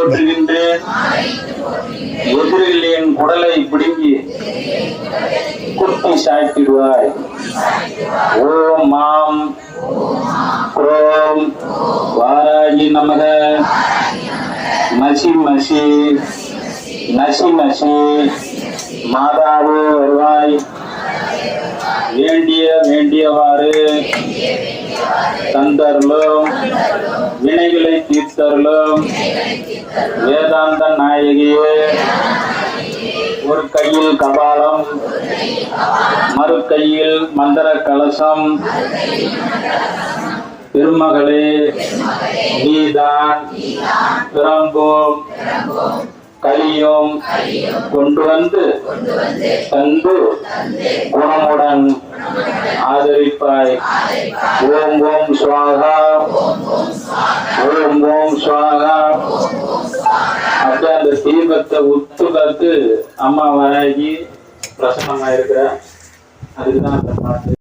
போற்றுகின்றேன். எதிரிகளின் குடலை பிடுங்கி குட்டி சாய்த்திடுவாய். ஓம் மாம் குரோம் வாராகி நமக. மசி மசி நசி நசி மாதாவே வருவாய். வேண்டிய வேண்டியவாறு தந்தருளும், வினைகளை தீர்த்தருளும். வேதாந்த நாயகியே, ஒரு கையில் கபாலம், மறு கையில் மந்திர கலசம். திருமகளே, நீதான் பிறம்போம் கலியும் கொண்டு வந்து தந்து குணமுடன் ஆதரிப்பாய். ஓம் ஓம் ஸ்வாகா, ஓம் ஓம் ஸ்வாகா. அப்படியே அந்த தீபத்தை உத்து பார்த்து அம்மா வராகி பிரசன்னமா இருக்கிற. அதுக்குதான் அந்த பாட்டு.